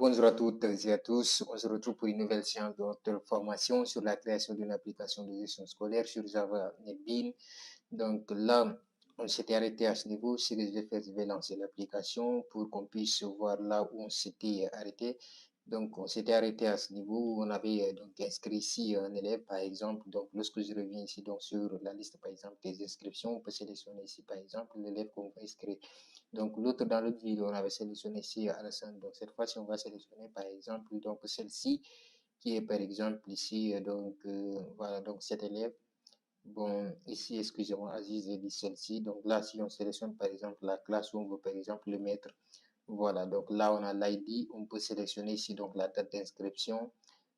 Bonjour à toutes et à tous. On se retrouve pour une nouvelle séance de notre formation sur la création d'une application de gestion scolaire sur Java et Bean. Donc là, on s'était arrêté à ce niveau. Ce que je vais faire, je vais lancer l'application pour qu'on puisse voir là où on s'était arrêté. Donc, on s'était arrêté à ce niveau où on avait donc inscrit ici un élève, par exemple. Donc, lorsque je reviens ici donc, sur la liste, par exemple, des inscriptions, on peut sélectionner ici, par exemple, l'élève qu'on va inscrire. Donc, l'autre dans l'autre vidéo, on avait sélectionné ici Alassane. Donc, cette fois-ci, on va sélectionner, par exemple, donc celle-ci, qui est, par exemple, ici, voilà, donc cet élève. Bon, ici, excusez-moi, Aziz, j'ai dit celle-ci. Donc là, si on sélectionne, par exemple, la classe où on veut, par exemple, le mettre, voilà, donc là, on a l'ID, on peut sélectionner ici, donc la date d'inscription,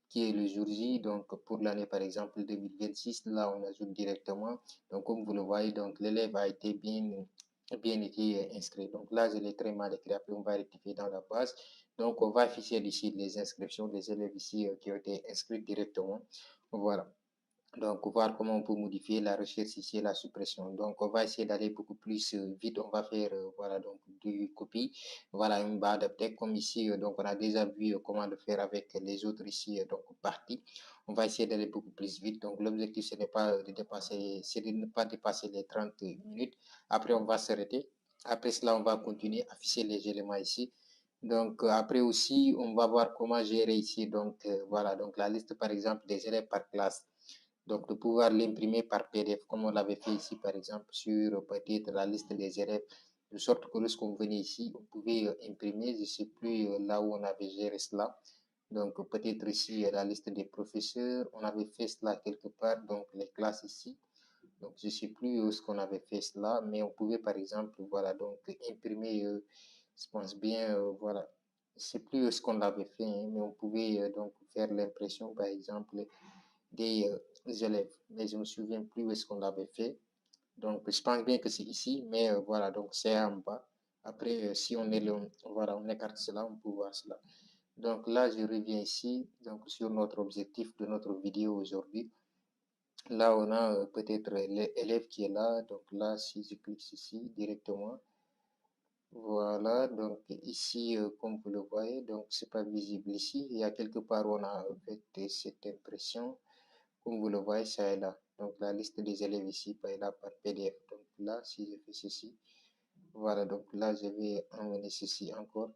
qui est le jour J, donc pour l'année, par exemple, 2026, là, on ajoute directement. Donc, comme vous le voyez, donc l'élève a été bien été inscrit. Donc là, je l'ai très mal écrit. Après, on va rectifier dans la base. Donc, on va afficher ici les inscriptions des élèves ici qui ont été inscrits directement. Voilà. Donc, voir comment on peut modifier la recherche ici et la suppression. Donc, on va essayer d'aller beaucoup plus vite. On va faire, voilà, donc du copie. Voilà, on va adapter comme ici. Donc, on a déjà vu comment le faire avec les autres ici, donc parties. On va essayer d'aller beaucoup plus vite. Donc, l'objectif, ce n'est pas de dépasser, c'est de ne pas dépasser les 30 minutes. Après, on va s'arrêter. Après cela, on va continuer à afficher les éléments ici. Donc, après aussi, on va voir comment gérer ici. Donc, voilà, donc la liste, par exemple, des élèves par classe. Donc, de pouvoir l'imprimer par PDF, comme on l'avait fait ici, par exemple, sur peut-être la liste des élèves, de sorte que lorsqu'on venait ici, on pouvait imprimer, je ne sais plus là où on avait géré cela. Donc, peut-être ici, la liste des professeurs, on avait fait cela quelque part, donc les classes ici. Donc, je ne sais plus où est-ce qu'on avait fait cela, mais on pouvait, par exemple, voilà, donc imprimer, je pense bien, voilà, je ne sais plus où est-ce qu'on l'avait fait, hein, mais on pouvait donc faire l'impression, par exemple, des élèves, mais je ne me souviens plus où est-ce qu'on l'avait fait. Donc, je pense bien que c'est ici, mais voilà, donc c'est en bas. Après, si on est voilà, on écarte cela, on peut voir cela. Donc là, je reviens ici, donc sur notre objectif de notre vidéo aujourd'hui. Là, on a peut-être l'élève qui est là. Donc là, si je clique ici directement, voilà, donc ici, comme vous le voyez, donc c'est pas visible ici. Il y a quelque part où on a fait cette impression. Comme vous le voyez, ça est là. Donc, la liste des élèves ici est là par PDF. Donc, là, si je fais ceci, voilà. Donc, là, je vais emmener ceci encore.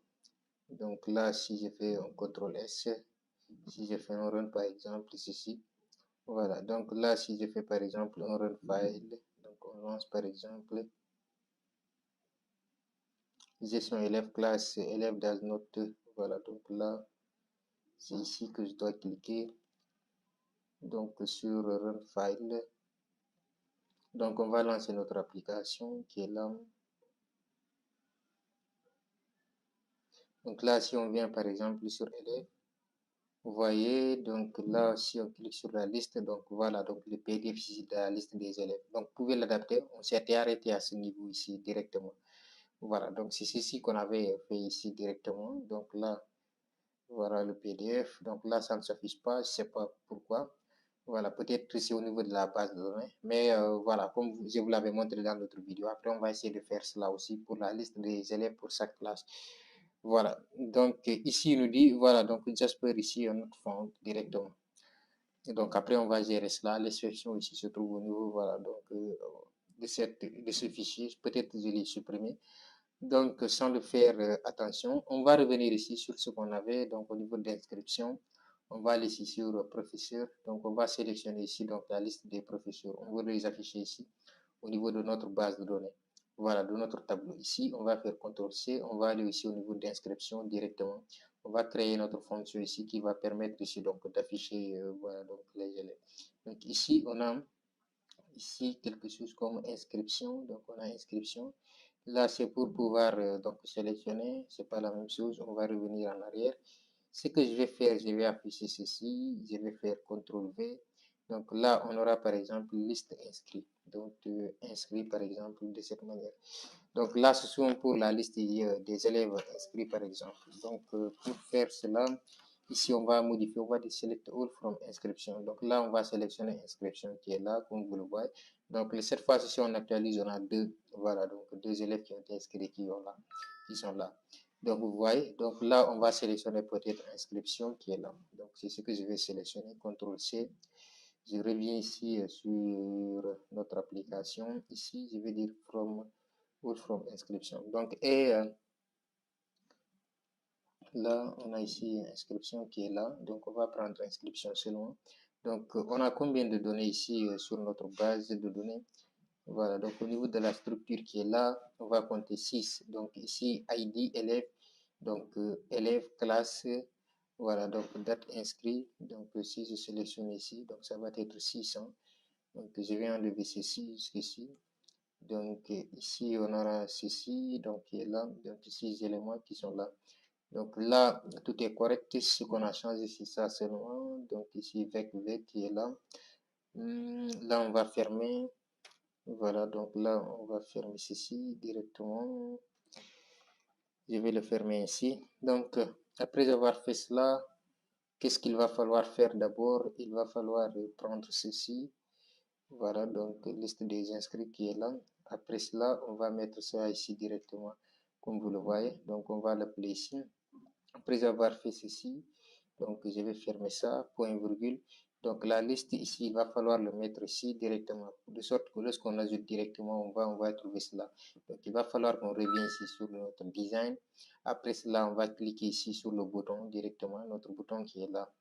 Donc, là, si je fais un CTRL S, si je fais un run, par exemple, ceci, voilà. Donc, là, si je fais, par exemple, un run file, donc, on lance, par exemple, gestion élève classe, élève does not, voilà. Donc, là, c'est ici que je dois cliquer. Donc, sur run file. Donc, on va lancer notre application qui est là. Donc là, si on vient par exemple sur élèves, vous voyez, donc là, si on clique sur la liste, donc voilà, donc le PDF ici de la liste des élèves. Donc, vous pouvez l'adapter. On s'était arrêté à ce niveau ici directement. Voilà, donc c'est ceci qu'on avait fait ici directement. Donc là, voilà le PDF. Donc là, ça ne s'affiche pas. Je ne sais pas pourquoi. Voilà, peut-être que c'est au niveau de la base de données. Mais voilà, comme je vous l'avais montré dans l'autre vidéo. Après, on va essayer de faire cela aussi pour la liste des élèves pour chaque classe. Voilà, donc ici, il nous dit, voilà, donc Jasper ici, un autre fond directement. Et donc après, on va gérer cela. L'exception ici se trouve au niveau, voilà, donc de ce fichier. Peut-être que je l'ai supprimé. Donc, sans le faire attention, on va revenir ici sur ce qu'on avait, donc au niveau d'inscription. On va aller ici sur professeur. Donc, on va sélectionner ici donc la liste des professeurs. On va les afficher ici au niveau de notre base de données. Voilà, de notre tableau. Ici, on va faire CTRL-C. On va aller ici au niveau d'inscription directement. On va créer notre fonction ici qui va permettre ici donc d'afficher voilà, donc les élèves. Donc ici, on a ici quelque chose comme inscription. Donc on a inscription. Là, c'est pour pouvoir donc sélectionner. C'est pas la même chose. On va revenir en arrière. Ce que je vais faire, je vais afficher ceci. Je vais faire CTRL-V. Donc là, on aura par exemple liste inscrit. Donc inscrit par exemple de cette manière. Donc là, ce sont pour la liste des élèves inscrits par exemple. Donc pour faire cela, ici on va modifier, on va dire select all from inscription. Donc là, on va sélectionner inscription qui est là, comme vous le voyez. Donc cette fois-ci, si on actualise, on a deux, voilà, donc deux élèves qui ont été inscrits qui sont là. Donc, vous voyez, donc là, on va sélectionner peut-être inscription qui est là. Donc, c'est ce que je vais sélectionner, CTRL-C. Je reviens ici sur notre application. Ici, je vais dire from inscription. Donc, et là, on a ici inscription qui est là. Donc, on va prendre inscription seulement. Donc, on a combien de données ici sur notre base de données? Voilà, donc au niveau de la structure qui est là, on va compter 6. Donc, ici, ID, élève, donc élève, classe, voilà, donc date inscrit. Donc, si je sélectionne ici, donc ça va être 600. Donc, je vais enlever ceci jusqu'ici. Donc, ici, on aura ceci, donc qui est là. Donc, 6 éléments qui sont là. Donc là, tout est correct. Ce qu'on a changé, c'est ça seulement. Donc ici, vec qui est là. Là, on va fermer. Voilà, donc là, on va fermer ceci directement. Je vais le fermer ici. Donc, après avoir fait cela, qu'est-ce qu'il va falloir faire d'abord? Il va falloir prendre ceci. Voilà, donc liste des inscrits qui est là. Après cela, on va mettre ça ici directement, comme vous le voyez. Donc, on va l'appeler ici. Après avoir fait ceci, donc je vais fermer ça, point virgule. Donc la liste ici, il va falloir le mettre ici directement, de sorte que lorsqu'on ajoute directement, on va trouver cela. Donc il va falloir qu'on revienne ici sur notre design. Après cela, on va cliquer ici sur le bouton directement, notre bouton qui est là.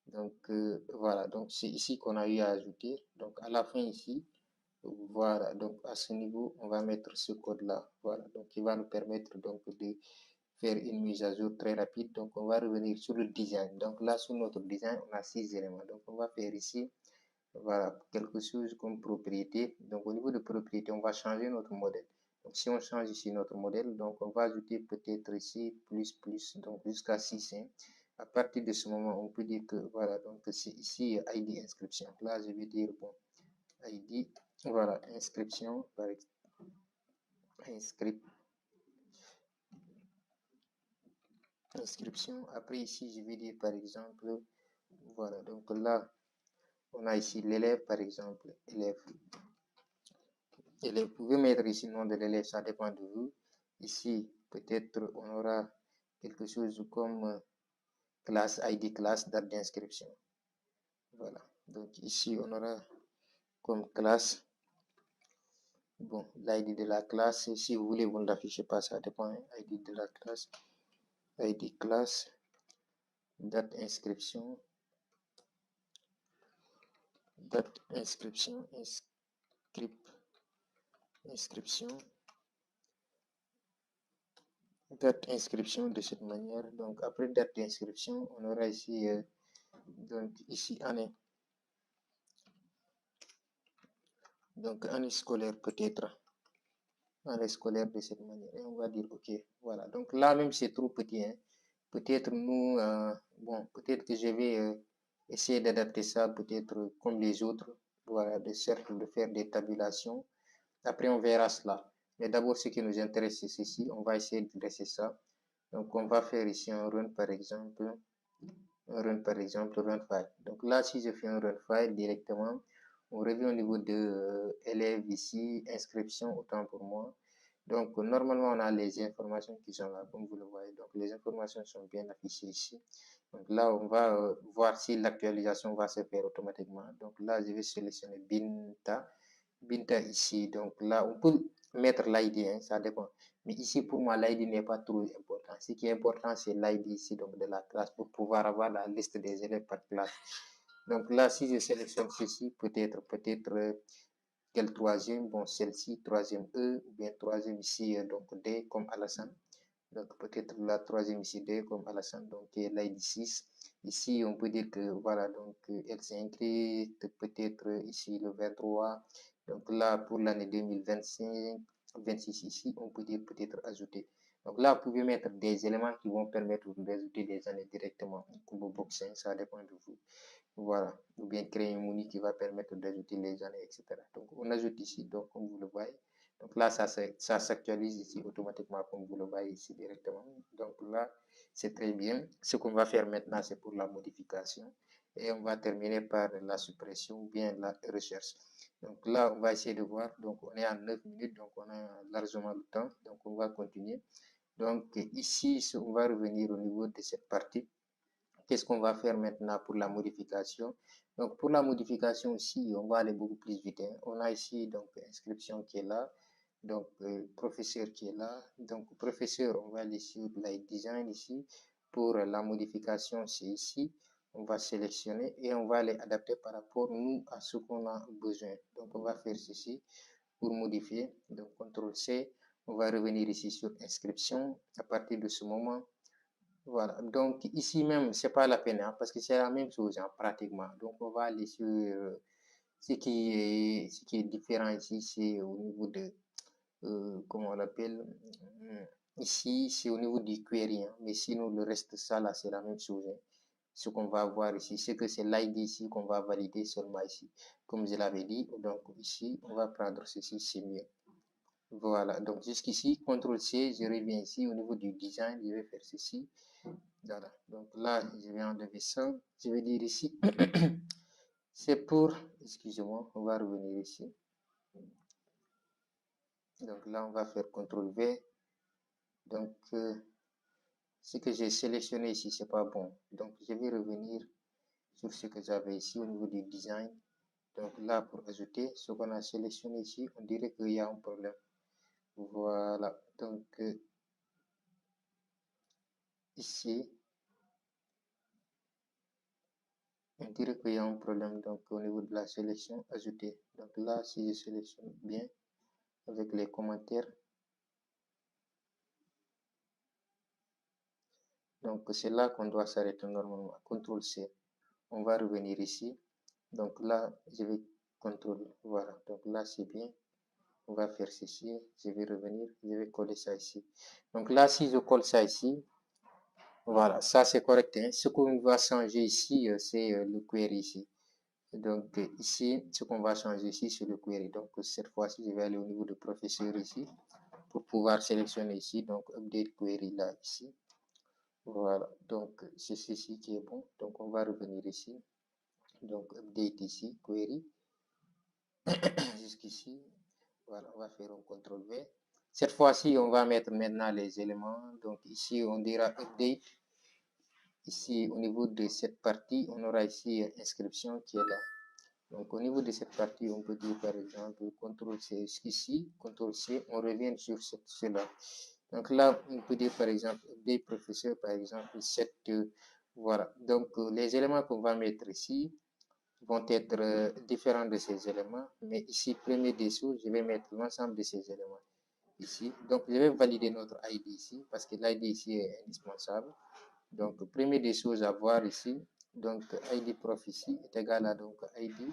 Donc voilà, donc c'est ici qu'on a eu à ajouter. Donc à la fin ici, voilà, donc à ce niveau, on va mettre ce code-là. Voilà, donc il va nous permettre donc de faire une mise à jour très rapide. Donc, on va revenir sur le design. Donc, là, sur notre design, on a 6 éléments. Donc, on va faire ici, voilà, quelque chose comme propriété. Donc, au niveau de propriété, on va changer notre modèle. Donc, si on change ici notre modèle, donc on va ajouter peut-être ici plus, donc jusqu'à 6. Hein. À partir de ce moment, on peut dire que, voilà, donc c'est ici ID inscription. Là, je vais dire, bon, ID, voilà, inscription, par exemple, inscription. Après, ici, je vais dire, par exemple, voilà, donc là, on a ici l'élève, par exemple, élève. Vous pouvez mettre ici le nom de l'élève, ça dépend de vous. Ici, peut-être, on aura quelque chose comme classe, ID classe, date d'inscription. Voilà, donc ici, on aura comme classe, bon, l'ID de la classe, si vous voulez, vous ne l'affichez pas, ça dépend, hein, ID de la classe, ID classe, date inscription, date inscription, inscription, date inscription de cette manière. Donc après date d'inscription, on aura ici donc ici année. Donc année scolaire peut-être. Année scolaire de cette manière. Et on va dire ok. Voilà. Donc là même c'est trop petit. Hein. Peut-être nous bon peut-être que je vais essayer d'adapter ça peut-être comme les autres. Voilà, de cercle de faire des tabulations. Après on verra cela. Mais d'abord ce qui nous intéresse c'est ceci. On va essayer de dresser ça. Donc on va faire ici un run par exemple. Run file. Donc là, si je fais un run file directement, on revient au niveau de élèves ici, inscription, autant pour moi. Donc normalement, on a les informations qui sont là, comme vous le voyez. Donc les informations sont bien affichées ici. Donc là, on va voir si l'actualisation va se faire automatiquement. Donc là, je vais sélectionner Binta. Binta ici. Donc là, on peut mettre l'ID, hein, ça dépend. Mais ici, pour moi, l'ID n'est pas trop important. Ce qui est important, c'est l'ID ici donc de la classe pour pouvoir avoir la liste des élèves par classe. Donc là, si je sélectionne ceci, peut-être quel troisième, bon, celle-ci, troisième E, ou bien troisième ici, donc D comme Alassane. Donc peut-être la troisième ici D comme Alassane, donc l'ID 6. Ici, on peut dire que voilà, donc elle s'est inscrite peut-être ici le 23. Donc là, pour l'année 2025, 26 ici, on peut dire peut-être ajouter. Donc là, vous pouvez mettre des éléments qui vont permettre d'ajouter des années directement. Comme boxing, ça dépend de vous. Voilà. Ou bien créer une moni qui va permettre d'ajouter les années, etc. Donc on ajoute ici, donc comme vous le voyez. Donc là, ça s'actualise ici automatiquement, comme vous le voyez ici directement. Donc là, c'est très bien. Ce qu'on va faire maintenant, c'est pour la modification. Et on va terminer par la suppression ou bien la recherche. Donc là, on va essayer de voir. Donc on est à 9 minutes, donc on a largement le temps. Donc on va continuer. Donc ici, on va revenir au niveau de cette partie. Qu'est-ce qu'on va faire maintenant pour la modification? Donc pour la modification ici, on va aller beaucoup plus vite, hein. On a ici donc inscription qui est là, donc professeur qui est là. Donc professeur, on va aller sur Light Design ici. Pour la modification, c'est ici. On va sélectionner et on va les adapter par rapport nous à ce qu'on a besoin. Donc on va faire ceci pour modifier. Donc CTRL C, on va revenir ici sur inscription. À partir de ce moment, voilà, donc ici même, c'est pas la peine, hein, parce que c'est la même chose, hein, pratiquement. Donc on va aller sur ce qui est différent ici, c'est au niveau de, comment on l'appelle, ici, c'est au niveau du query, hein, mais sinon le reste, ça là, c'est la même chose, hein. Ce qu'on va voir ici, c'est que c'est l'ID ici qu'on va valider seulement ici. Comme je l'avais dit, donc ici, on va prendre ceci, c'est mieux. Voilà, donc jusqu'ici, CTRL C, je reviens ici au niveau du design, je vais faire ceci. Voilà, donc là, je vais enlever ça. Je vais dire ici, c'est pour, excusez-moi, on va revenir ici. Donc là, on va faire CTRL V. Donc, ce que j'ai sélectionné ici, c'est pas bon. Donc, je vais revenir sur ce que j'avais ici au niveau du design. Donc là, pour ajouter ce qu'on a sélectionné ici, on dirait qu'il y a un problème. Voilà, donc ici, on dirait qu'il y a un problème donc au niveau de la sélection ajoutée. Donc là, si je sélectionne bien avec les commentaires, donc c'est là qu'on doit s'arrêter normalement. CTRL C. On va revenir ici. Donc là, je vais CTRL. Voilà. Donc là, c'est bien. On va faire ceci. Je vais revenir. Je vais coller ça ici. Donc là, si je colle ça ici, voilà, ça c'est correct, hein. Ce qu'on va changer ici, c'est le query ici. Donc ici, ce qu'on va changer ici, c'est le query. Donc cette fois-ci, je vais aller au niveau de professeur ici pour pouvoir sélectionner ici. Donc update query là ici. Voilà, donc c'est ceci qui est bon. Donc on va revenir ici. Donc update ici, query. Jusqu'ici. Voilà, on va faire un CTRL V. Cette fois-ci, on va mettre maintenant les éléments. Donc ici, on dira update. Ici, au niveau de cette partie, on aura ici inscription qui est là. Donc au niveau de cette partie, on peut dire par exemple CTRL C jusqu'ici, CTRL C, on revient sur cela. Donc là, on peut dire par exemple des professeurs, par exemple, cette, voilà. Donc les éléments qu'on va mettre ici vont être différents de ces éléments, mais ici, première des choses, je vais mettre l'ensemble de ces éléments ici. Donc je vais valider notre ID ici, parce que l'ID ici est indispensable. Donc première des choses à voir ici, donc ID prof ici est égal à donc ID.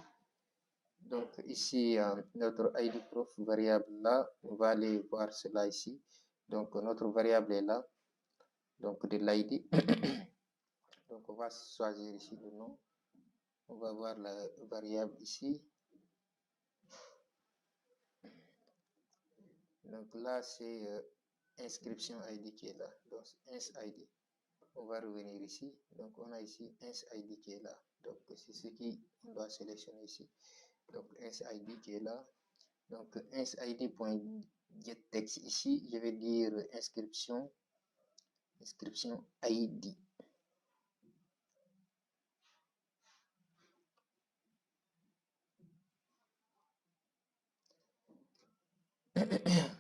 Donc ici, notre ID prof variable là, on va aller voir cela ici. Donc notre variable est là, donc de l'ID. Donc on va choisir ici le nom. On va voir la variable ici. Donc là, c'est inscription ID qui est là. Donc ins ID. On va revenir ici. Donc on a ici ins ID qui est là. Donc c'est ce qu'on doit sélectionner ici. Donc ins ID qui est là. Donc ins ID.getText ici, je vais dire inscription ID.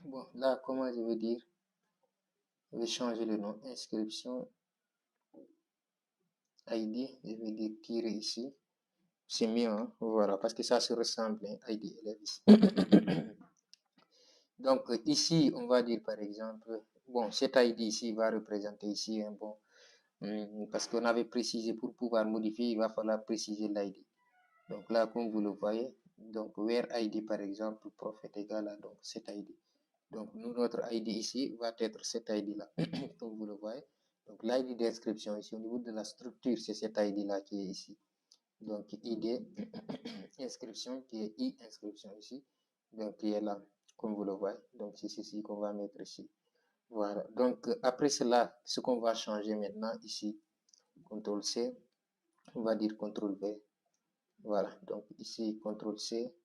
Bon, là, comment je vais dire? Je vais changer le nom. Inscription ID. Je vais dire tirer ici. C'est mieux, hein? Voilà, parce que ça se ressemble, hein? ID élève. Donc, ici, on va dire par exemple, bon, cet ID ici va représenter ici un bon, parce qu'on avait précisé pour pouvoir modifier, il va falloir préciser l'ID. Donc là, comme vous le voyez, donc where ID par exemple, prof est égal à donc cet ID. Donc nous, notre ID ici va être cet ID là, comme vous le voyez. Donc l'ID d'inscription ici, au niveau de la structure, c'est cet ID là qui est ici. Donc ID inscription qui est I inscription ici, donc qui est là, comme vous le voyez. Donc c'est ceci qu'on va mettre ici. Voilà. Donc après cela, ce qu'on va changer maintenant ici, CTRL C, on va dire CTRL V. Voilà, donc ici, CTRL C,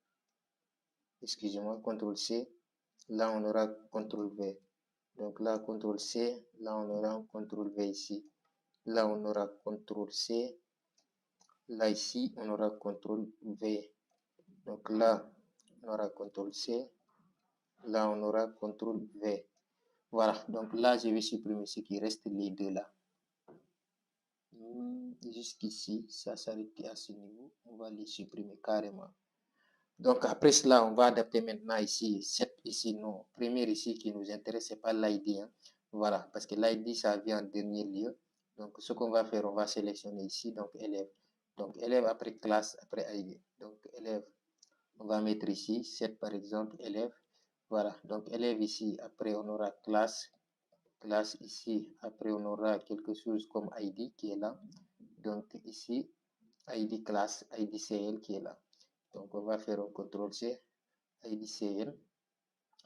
excusez-moi, CTRL C, là on aura CTRL V. Donc là, CTRL C, là on aura un CTRL V ici. Là, on aura CTRL C. Là, ici, on aura CTRL V. Donc là, on aura CTRL C. Là, on aura CTRL V. Voilà, donc là, je vais supprimer ce qui reste, les deux là. Jusqu'ici, ça s'arrête à ce niveau. On va les supprimer carrément. Donc après cela, on va adapter maintenant ici, ici, non. Première ici qui nous intéresse, c'est pas l'ID. Hein. Voilà, parce que l'ID, ça vient en dernier lieu. Donc ce qu'on va faire, on va sélectionner ici, donc élève. Donc élève après classe, après ID. Donc élève, on va mettre ici, 7 par exemple, élève. Voilà, donc élève ici, après on aura classe. Classe ici, après on aura quelque chose comme ID qui est là. Donc ici, ID classe, IDCL qui est là. Donc on va faire un CTRL C, IDCL.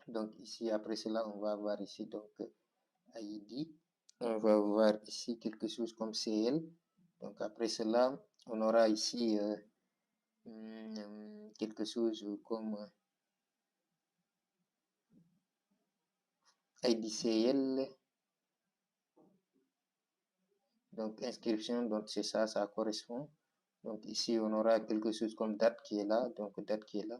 Donc ici, après cela, on va avoir ici donc ID. On va voir ici quelque chose comme CL. Donc après cela, on aura ici quelque chose comme IDCL. Donc inscription, donc c'est ça, ça correspond. Donc ici, on aura quelque chose comme date qui est là, donc date qui est là.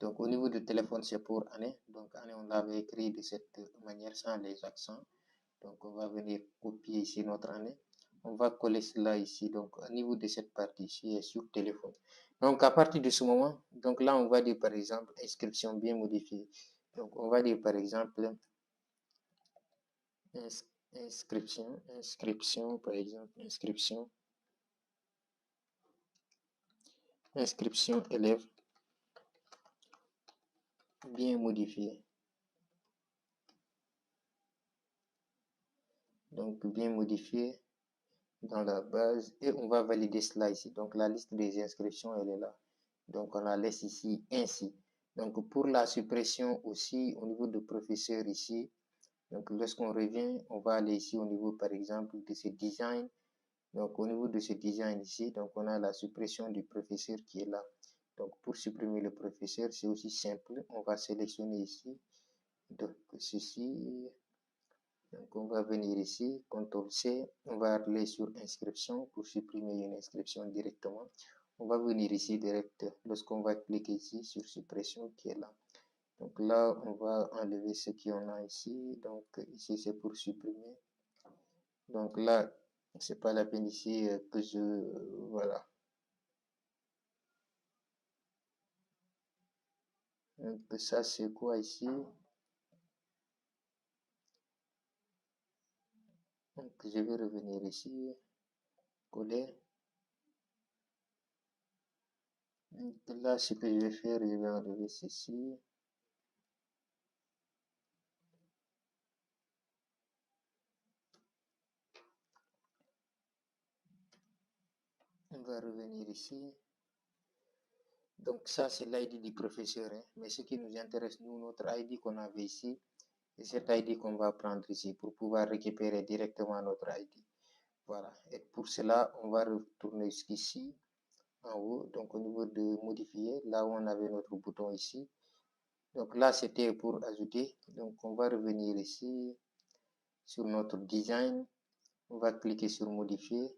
Donc au niveau du téléphone, c'est pour année. Donc année, on l'avait écrit de cette manière sans les accents. Donc on va venir copier ici notre année. On va coller cela ici, donc au niveau de cette partie ici, sur téléphone. Donc à partir de ce moment, donc là, on va dire par exemple inscription bien modifiée. Donc on va dire par exemple inscription, par exemple, inscription élève bien modifié. Donc bien modifié dans la base et on va valider cela ici. Donc la liste des inscriptions, elle est là. Donc on la laisse ici ainsi. Donc pour la suppression aussi au niveau de professeur ici, donc lorsqu'on revient, on va aller ici au niveau par exemple de ce design. Donc au niveau de ce design ici, donc on a la suppression du professeur qui est là. Donc pour supprimer le professeur, c'est aussi simple. On va sélectionner ici. Donc ceci. Donc on va venir ici, CTRL C, on va aller sur inscription pour supprimer une inscription directement. On va venir ici direct lorsqu'on va cliquer ici sur suppression qui est là. Donc là, on va enlever ce qu'on a ici. Donc ici, c'est pour supprimer. Donc là, c'est pas la peine ici que je... voilà. Donc ça, c'est quoi ici? Donc je vais revenir ici, coller. Donc là, ce que je vais faire, je vais enlever ceci. On va revenir ici. Donc ça, c'est l'ID du professeur. Hein. Mais ce qui nous intéresse, nous, notre ID qu'on avait ici, c'est cet ID qu'on va prendre ici pour pouvoir récupérer directement notre ID. Voilà. Et pour cela, on va retourner jusqu'ici, en haut. Donc au niveau de modifier, là où on avait notre bouton ici. Donc là, c'était pour ajouter. Donc on va revenir ici sur notre design. On va cliquer sur modifier.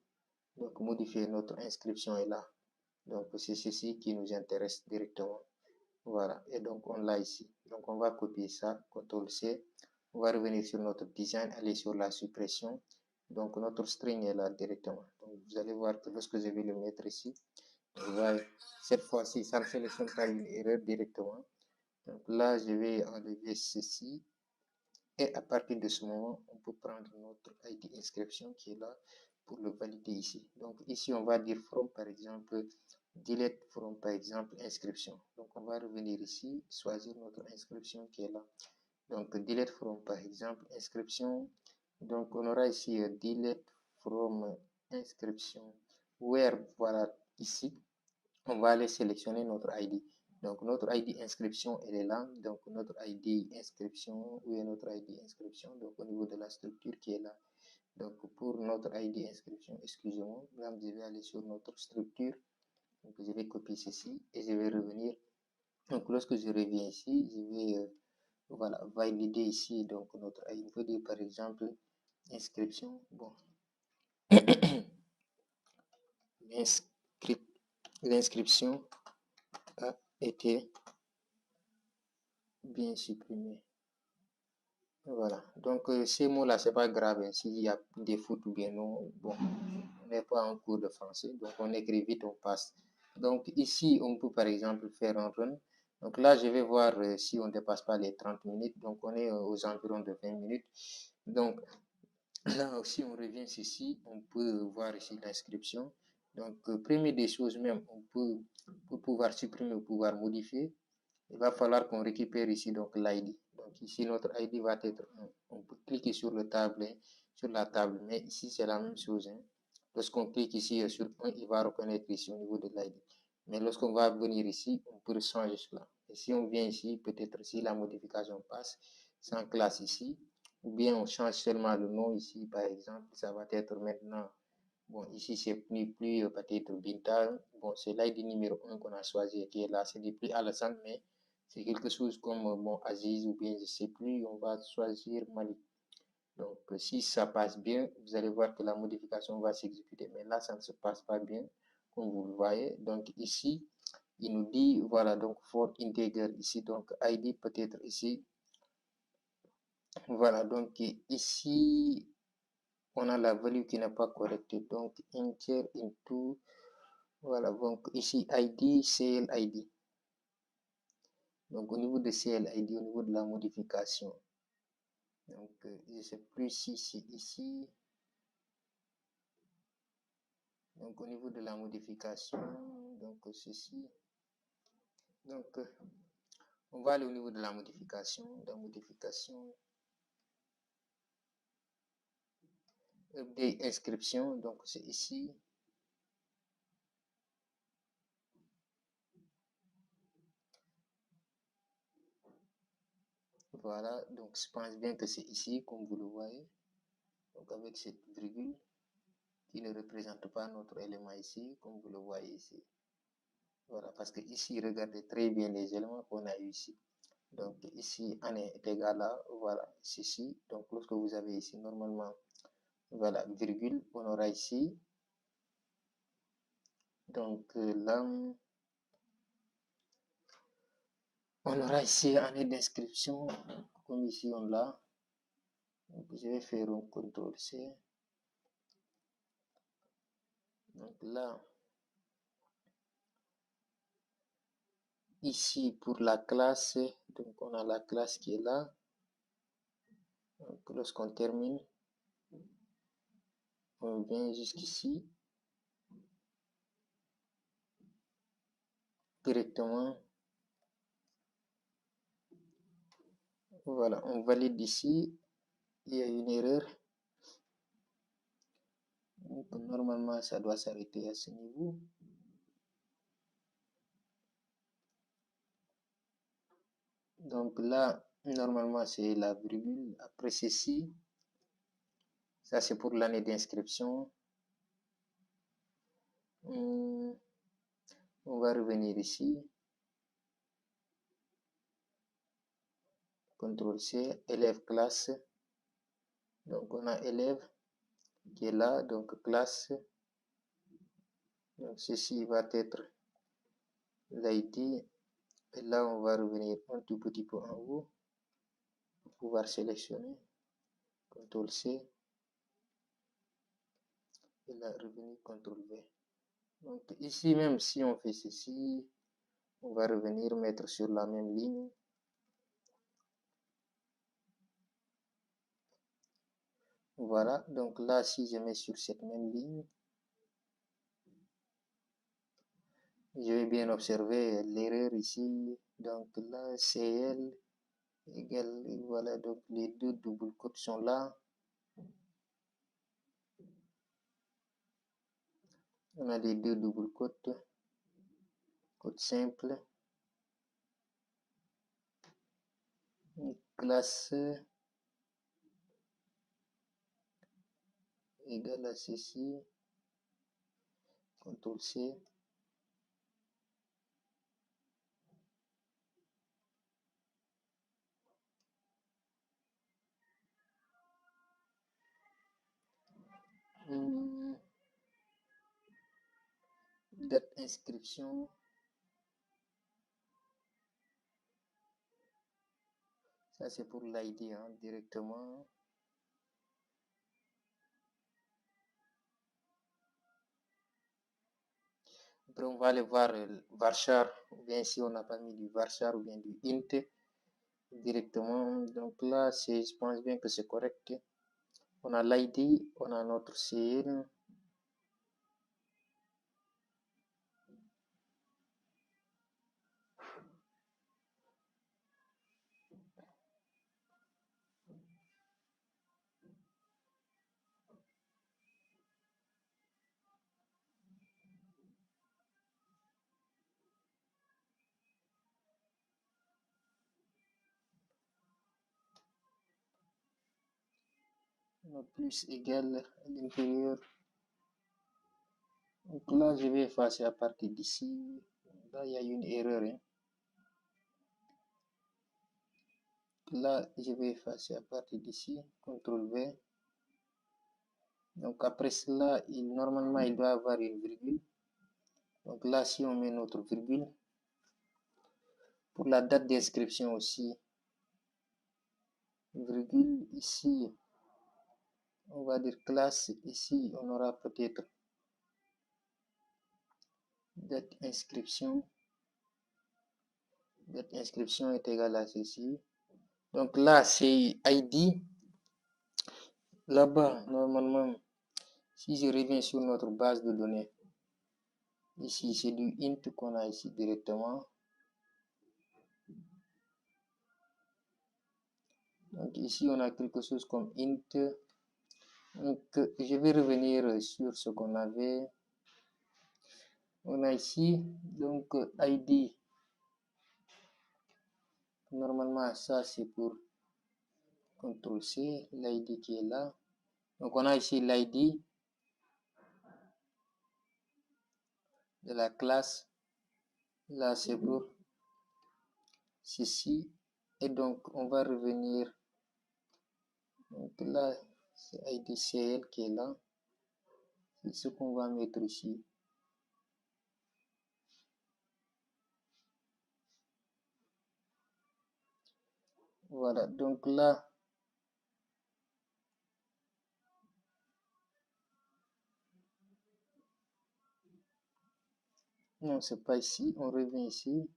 Donc modifier, notre inscription est là. Donc c'est ceci qui nous intéresse directement. Voilà, et donc on l'a ici. Donc on va copier ça, CTRL C. On va revenir sur notre design, aller sur la suppression. Donc notre string est là directement. Donc vous allez voir que lorsque je vais le mettre ici, cette fois-ci, ça ne sélectionne pas une erreur directement. Donc là, je vais enlever ceci. Et à partir de ce moment, on peut prendre notre ID inscription qui est là pour le valider ici. Donc ici, on va dire from par exemple, delete from par exemple inscription. Donc on va revenir ici, choisir notre inscription qui est là. Donc delete from par exemple inscription. Donc on aura ici delete from inscription. Where, voilà, ici, on va aller sélectionner notre ID. Donc notre ID inscription, elle est là. Donc notre ID inscription, où est notre ID inscription? Donc au niveau de la structure qui est là. Donc pour notre ID inscription, excusez-moi, là je vais aller sur notre structure. Donc je vais copier ceci et je vais revenir. Donc lorsque je reviens ici, je vais voilà, valider ici donc notre ID. On peut dire par exemple inscription. Bon, l'inscription a été bien supprimée. Voilà, donc ces mots-là, c'est pas grave hein, s'il y a des fautes ou bien non. Bon, on n'est pas en cours de français, donc on écrit vite, on passe. Donc ici, on peut par exemple faire un run. Donc là, je vais voir si on ne dépasse pas les 30 minutes. Donc on est aux environs de 20 minutes. Donc là aussi, on revient ici, on peut voir ici l'inscription. Donc, première des choses même, on peut, pour pouvoir supprimer ou pouvoir modifier, il va falloir qu'on récupère ici donc l'ID. Donc ici, notre ID va être 1. On peut cliquer sur le table, sur la table, mais ici, c'est la même chose. Hein. Lorsqu'on clique ici sur 1, il va reconnaître ici au niveau de l'ID. Mais lorsqu'on va venir ici, on peut changer cela. Et si on vient ici, peut-être si la modification passe, sans classe ici, ou bien on change seulement le nom ici, par exemple, ça va être maintenant, bon, ici c'est plus peut-être Binta, bon, c'est l'ID numéro 1 qu'on a choisi qui est là, c'est plus Alassane, mais c'est quelque chose comme, bon, Aziz ou bien je sais plus, on va choisir Malik. Donc, si ça passe bien, vous allez voir que la modification va s'exécuter, mais là, ça ne se passe pas bien, comme vous le voyez. Donc, ici, il nous dit, voilà, donc, for integer ici, donc, ID peut-être ici, voilà, donc ici, on a la value qui n'est pas correcte. Donc, enter into, voilà, donc ici, ID, CLID. Donc, au niveau de CLID, au niveau de la modification. Donc, je ne sais plus si c'est ici. Donc, au niveau de la modification, donc ceci. Donc, on va aller au niveau de la modification. Update inscription, donc c'est ici. Voilà, donc je pense bien que c'est ici, comme vous le voyez. Donc avec cette virgule qui ne représente pas notre élément ici, comme vous le voyez ici. Voilà, parce que ici, regardez très bien les éléments qu'on a eu ici. Donc ici, année est égal à, voilà, ceci. Donc lorsque vous avez ici, normalement, voilà, virgule, on aura ici. Donc là, on aura ici année d'inscription, comme ici on l'a. Donc je vais faire un CTRL-C. Donc là, ici pour la classe, donc on a la classe qui est là. Donc lorsqu'on termine, on vient jusqu'ici. Directement. Voilà, on valide ici. Il y a une erreur. Donc, normalement, ça doit s'arrêter à ce niveau. Donc là, normalement, c'est la virgule. Après ceci, ça c'est pour l'année d'inscription. On va revenir ici. CTRL-C, élève classe. Donc on a élève qui est là, donc classe. Donc ceci va être l'ID. Et là, on va revenir un tout petit peu en haut pour pouvoir sélectionner. CTRL-C. Et là, revenir CTRL-V. Donc ici, même si on fait ceci, on va revenir mettre sur la même ligne. Voilà, donc là, si je mets sur cette même ligne, je vais bien observer l'erreur ici. Donc là, CL égale, voilà, donc les deux doubles quotes sont là. On a les deux doubles quotes, quote simple, classe égale à ceci, CTRL-C. Hmm, date inscription. Ça, c'est pour l'ID hein, directement. Après, on va aller voir varchar, ou bien si on n'a pas mis du varchar ou bien du int directement. Donc là, je pense bien que c'est correct. On a l'ID, on a notre CL. Plus égal à l'intérieur. Donc là, je vais effacer à partir d'ici. Là, il y a une erreur. Hein. Là, je vais effacer à partir d'ici. CTRL V. Donc après cela, normalement, il doit avoir une virgule. Donc là, si on met notre virgule, pour la date d'inscription aussi, virgule ici, on va dire classe, ici, on aura peut-être date inscription. Date inscription est égale à ceci. Donc là, c'est ID. Là-bas, normalement, si je reviens sur notre base de données, ici, c'est du int qu'on a ici directement. Donc ici, on a quelque chose comme int. Donc, je vais revenir sur ce qu'on avait. On a ici, donc, ID. Normalement, ça, c'est pour CTRL-C, l'ID qui est là. Donc, on a ici l'ID de la classe. Là, c'est pour ceci. Et donc, on va revenir. Donc là, c'est IDCL qui est là. C'est ce qu'on va mettre ici. Voilà, donc là, non, c'est pas ici, on revient ici.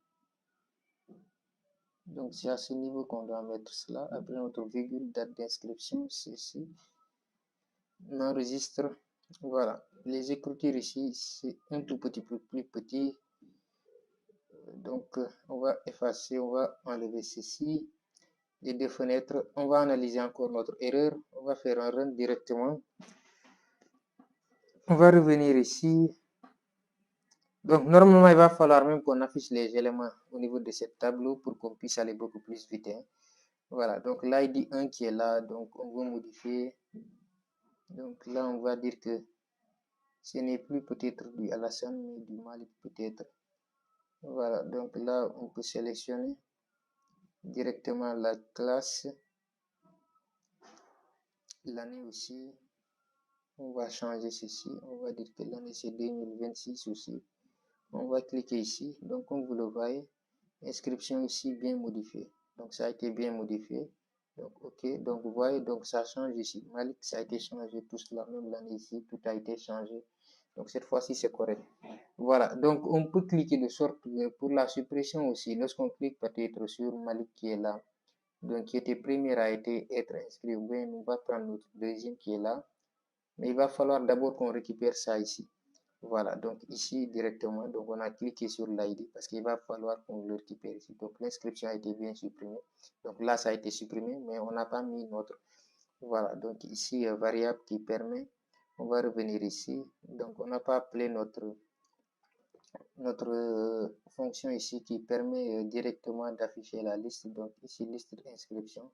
Donc c'est à ce niveau qu'on doit mettre cela. Après notre virgule, date d'inscription, c'est ici. On enregistre. Voilà, les écritures ici, c'est un tout petit peu plus petit. Donc on va effacer, on va enlever ceci. Les deux fenêtres, on va analyser encore notre erreur. On va faire un run directement. On va revenir ici. Donc, normalement, il va falloir même qu'on affiche les éléments au niveau de ce tableau pour qu'on puisse aller beaucoup plus vite. Hein. Voilà, donc l'ID 1 qui est là, donc on va modifier. Donc là, on va dire que ce n'est plus peut-être du Alassane, mais du Malik peut-être. Voilà, donc là, on peut sélectionner directement la classe, l'année aussi. On va changer ceci, on va dire que l'année c'est 2026 aussi. On va cliquer ici, donc comme vous le voyez, inscription ici bien modifiée. Donc ça a été bien modifié. Donc ok, donc vous voyez, donc ça change ici. Malik, ça a été changé, tout cela, même l'année ici, tout a été changé. Donc cette fois-ci, c'est correct. Voilà, donc on peut cliquer de sorte que pour la suppression aussi, lorsqu'on clique peut-être sur Malik qui est là, donc qui était premier à être inscrit, bien, on va prendre notre deuxième qui est là. Mais il va falloir d'abord qu'on récupère ça ici. Voilà, donc ici directement, donc on a cliqué sur l'ID parce qu'il va falloir qu'on le récupère ici. Donc l'inscription a été bien supprimée. Donc là, ça a été supprimé, mais on n'a pas mis notre. Voilà, donc ici, variable qui permet, on va revenir ici. Donc on n'a pas appelé notre fonction ici qui permet directement d'afficher la liste. Donc ici, liste d'inscription.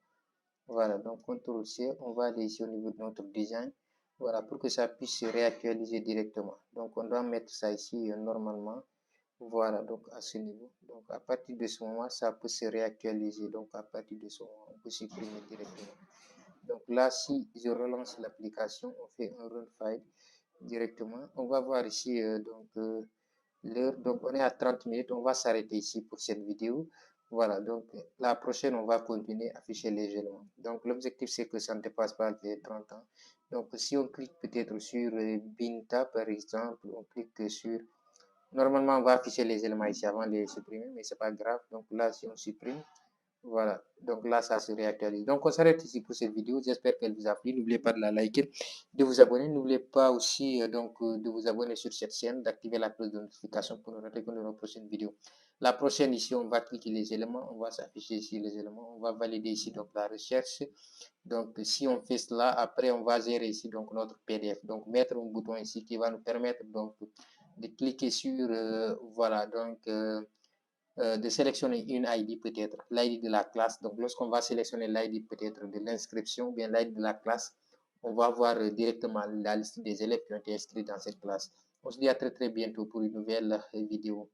Voilà, donc CTRL C, on va aller ici au niveau de notre design. Voilà, pour que ça puisse se réactualiser directement. Donc, on doit mettre ça ici normalement. Voilà, donc à ce niveau. Donc, à partir de ce moment, ça peut se réactualiser. Donc, à partir de ce moment, on peut supprimer directement. Donc là, si je relance l'application, on fait un run file directement. On va voir ici l'heure. Donc on est à 30 minutes. On va s'arrêter ici pour cette vidéo. Voilà, donc la prochaine, on va continuer à afficher les éléments. Donc l'objectif, c'est que ça ne dépasse pas les 30 ans. Donc si on clique peut-être sur Binta, par exemple, on clique sur... Normalement, on va afficher les éléments ici avant de les supprimer, mais c'est pas grave. Donc là, si on supprime, voilà, donc là, ça se réactualise. Donc, on s'arrête ici pour cette vidéo. J'espère qu'elle vous a plu. N'oubliez pas de la liker, de vous abonner. N'oubliez pas aussi de vous abonner sur cette chaîne, d'activer la cloche de notification pour ne rater que de nos prochaines vidéos. La prochaine, ici, on va cliquer les éléments. On va s'afficher ici les éléments. On va valider ici donc la recherche. Donc, si on fait cela, après, on va gérer ici donc notre PDF. Donc, mettre un bouton ici qui va nous permettre donc de cliquer sur, voilà, donc... de sélectionner une ID peut-être, l'ID de la classe. Donc, lorsqu'on va sélectionner l'ID peut-être de l'inscription, bien l'ID de la classe, on va voir directement la liste des élèves qui ont été inscrits dans cette classe. On se dit à très très bientôt pour une nouvelle vidéo.